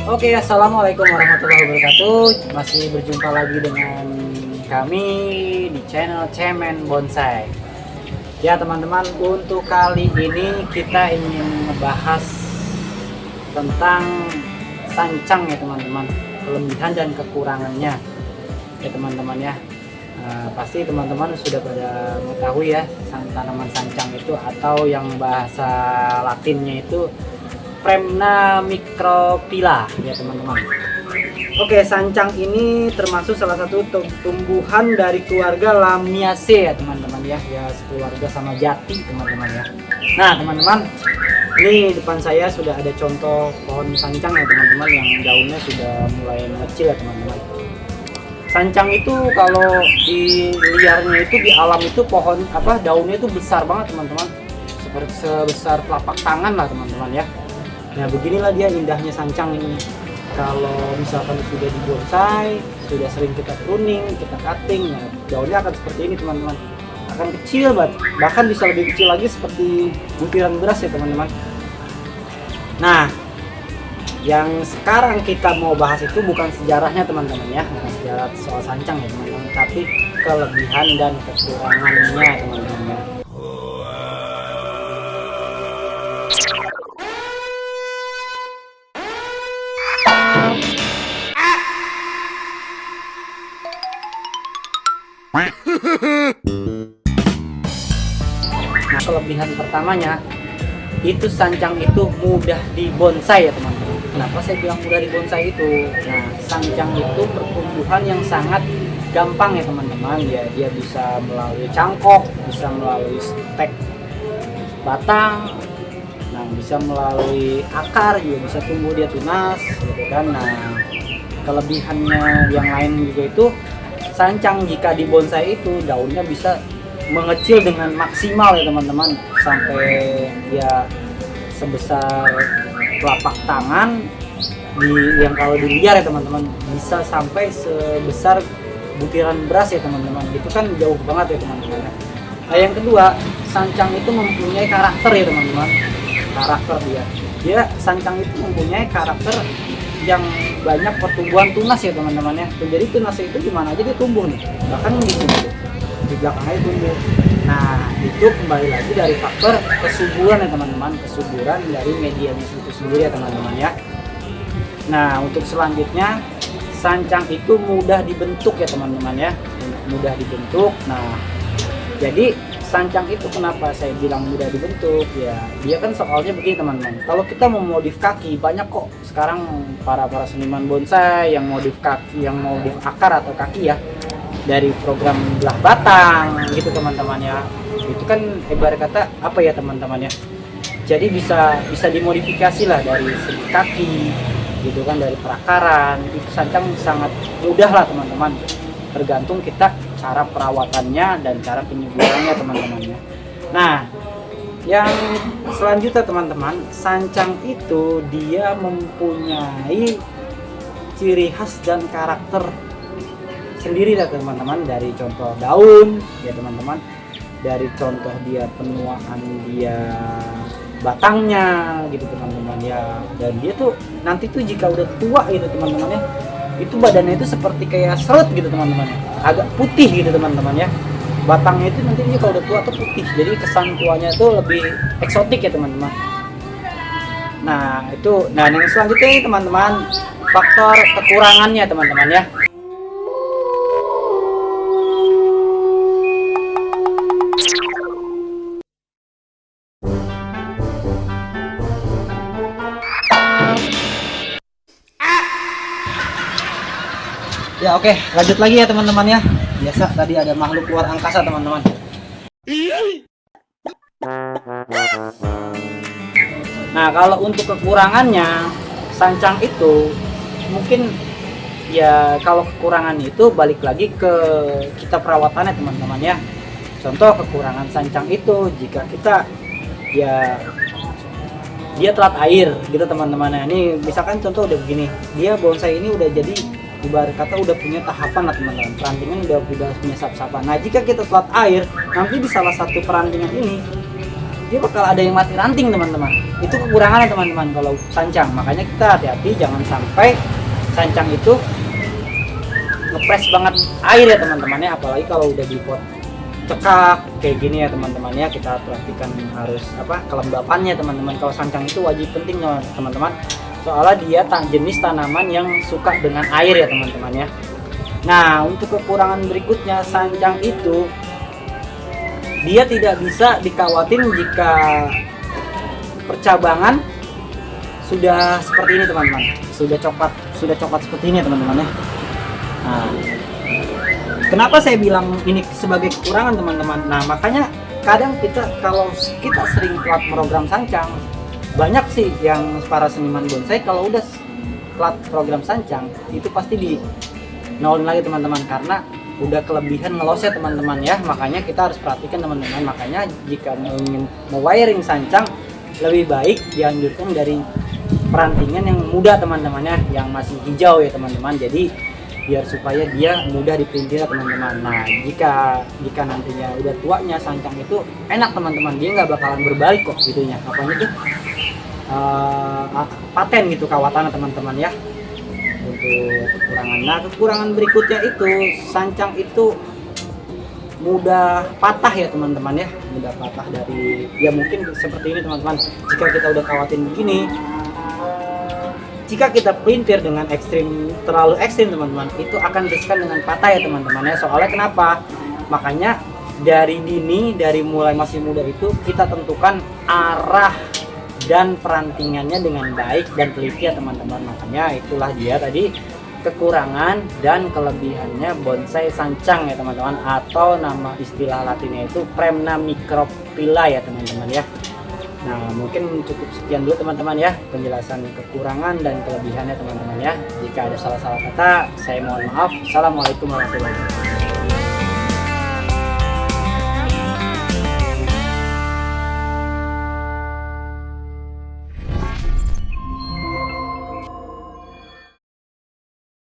Oke, assalamualaikum warahmatullahi wabarakatuh. Masih berjumpa lagi dengan kami di channel Cemen Bonsai. Ya teman-teman, untuk kali ini kita ingin membahas tentang sancang ya teman-teman, kelebihan dan kekurangannya ya teman-teman ya. Pasti teman-teman sudah pada mengetahui ya tanaman sancang itu, atau yang bahasa latinnya itu Premna microphylla ya teman-teman. Oke, sancang ini termasuk salah satu tumbuhan dari keluarga Lamiaceae ya teman-teman ya. Ya sekeluarga sama jati teman-teman ya. Nah teman-teman, ini depan saya sudah ada contoh pohon sancang ya teman-teman, yang daunnya sudah mulai mengecil ya teman-teman. Sancang itu kalau di liarnya itu, di alam itu pohon daunnya itu besar banget teman-teman, seperti sebesar telapak tangan lah teman-teman ya. Nah beginilah dia indahnya sancang ini. Kalau misalkan sudah di bonsai, sudah sering kita pruning, kita cutting, nah daunnya akan seperti ini teman-teman. Akan kecil banget, bahkan bisa lebih kecil lagi seperti butiran beras ya teman-teman. Nah, yang sekarang kita mau bahas itu bukan sejarahnya teman-teman ya, bukan sejarah soal sancang ya teman-teman, tapi kelebihan dan kekurangannya teman-teman ya. Nah, kelebihan pertamanya itu sancang itu mudah dibonsai ya teman-teman. Kenapa saya bilang mudah dibonsai itu? Nah, sancang itu pertumbuhan yang sangat gampang ya teman-teman ya. Dia bisa melalui cangkok, bisa melalui stek batang, nah bisa melalui akar juga bisa tumbuh dia tunas gitu kan. Nah, kelebihannya yang lain juga itu, sancang jika dibonsai itu daunnya bisa mengecil dengan maksimal ya teman-teman, sampai dia sebesar telapak tangan. Yang kalau di liar ya teman-teman bisa sampai sebesar butiran beras ya teman-teman. Itu kan jauh banget ya teman-teman. Nah yang kedua, sancang itu mempunyai karakter ya teman-teman. Karakter dia sancang itu mempunyai karakter yang banyak pertumbuhan tunas ya teman-teman ya. Jadi tunasnya itu gimana aja dia tumbuh nih, bahkan di sini di belakangnya tumbuh. Nah itu kembali lagi dari faktor kesuburan ya teman-teman, kesuburan dari medianya itu sendiri ya teman-teman ya. Nah untuk selanjutnya, sancang itu mudah dibentuk ya teman-teman ya, mudah dibentuk. Nah jadi sancang itu kenapa saya bilang mudah dibentuk ya, dia kan soalnya begini teman-teman, kalau kita mau modif kaki banyak kok sekarang para seniman bonsai yang modif kaki, yang modif akar atau kaki ya, dari program belah batang gitu teman-teman ya. Itu kan ibarat kata apa ya teman-teman ya, jadi bisa dimodifikasi lah dari segi kaki gitu kan, dari perakaran. Itu sancang sangat mudah lah teman-teman, tergantung kita cara perawatannya dan cara penyuburannya teman-teman ya. Nah yang selanjutnya teman-teman, sancang itu dia mempunyai ciri khas dan karakter sendiri lah teman-teman, dari contoh daun ya teman-teman, dari contoh dia penuaan dia batangnya gitu teman-teman ya. Dan dia tuh nanti tuh jika udah tua gitu teman-teman ya, itu badannya itu seperti kayak serut gitu teman-teman, agak putih gitu teman-teman ya. Batangnya itu nanti dia kalau udah tua tuh putih, jadi kesan tuanya itu lebih eksotik ya teman-teman. Nah itu, nah yang selanjutnya ini teman-teman, faktor kekurangannya teman-teman ya. Ya oke, lanjut lagi ya teman-teman ya. Biasa tadi ada makhluk luar angkasa teman-teman. Nah kalau untuk kekurangannya, sancang itu mungkin ya, kalau kekurangannya itu balik lagi ke kita perawatannya teman-teman ya. Contoh kekurangan sancang itu, jika kita ya dia telat air gitu teman-teman. Nah ini misalkan contoh udah begini, dia bonsai ini udah jadi ibarat kata udah punya tahapan lah teman-teman, perantingan udah punya sap-sapan. Nah jika kita telat air, nanti di salah satu perantingan ini dia bakal ada yang mati ranting teman-teman. Itu kekurangannya teman-teman kalau sancang. Makanya kita hati-hati jangan sampai sancang itu ngepres banget air ya teman-teman ya, apalagi kalau udah dipot cekak kayak gini ya teman-teman ya, kita perhatikan harus kelembapannya teman-teman. Kalau sancang itu wajib penting teman-teman, soalnya dia jenis tanaman yang suka dengan air ya teman-teman ya. Nah, untuk kekurangan berikutnya, sancang itu dia tidak bisa dikawatin jika percabangan sudah seperti ini teman-teman, sudah coklat seperti ini teman-teman ya. Nah, kenapa saya bilang ini sebagai kekurangan teman-teman? Nah, makanya kadang kalau kita sering telat program sancang, banyak sih yang para seniman bonsai kalau udah telat program sancang itu pasti di nolin lagi teman-teman, karena udah kelebihan ngelosnya teman-teman ya. Makanya kita harus perhatikan teman-teman. Makanya jika ingin wiring sancang, lebih baik dianjurkan dari perantingan yang muda teman-teman ya, yang masih hijau ya teman-teman. Jadi biar supaya dia mudah dipelintir teman-teman. Nah, jika nantinya udah tuanya sancang itu enak teman-teman, dia nggak bakalan berbalik kok gitunya. Apanya tuh paten gitu kawatannya teman-teman ya. Untuk kekurangan. Nah, kekurangan berikutnya itu sancang itu mudah patah ya teman-teman ya, mudah patah dari ya mungkin seperti ini teman-teman. Jika kita udah kawatin begini, jika kita pelintir dengan terlalu ekstrim teman-teman, itu akan riskan dengan patah ya teman-teman ya. Soalnya kenapa? Makanya dari dini, dari mulai masih muda itu kita tentukan arah dan perantingannya dengan baik dan teliti ya teman-teman. Makanya itulah dia tadi kekurangan dan kelebihannya bonsai sancang ya teman-teman, atau nama istilah latinnya itu Premna microphylla ya teman-teman ya. Nah, mungkin cukup sekian dulu teman-teman ya penjelasan kekurangan dan kelebihannya teman-teman ya. Jika ada salah-salah kata, saya mohon maaf. Assalamualaikum warahmatullahi wabarakatuh.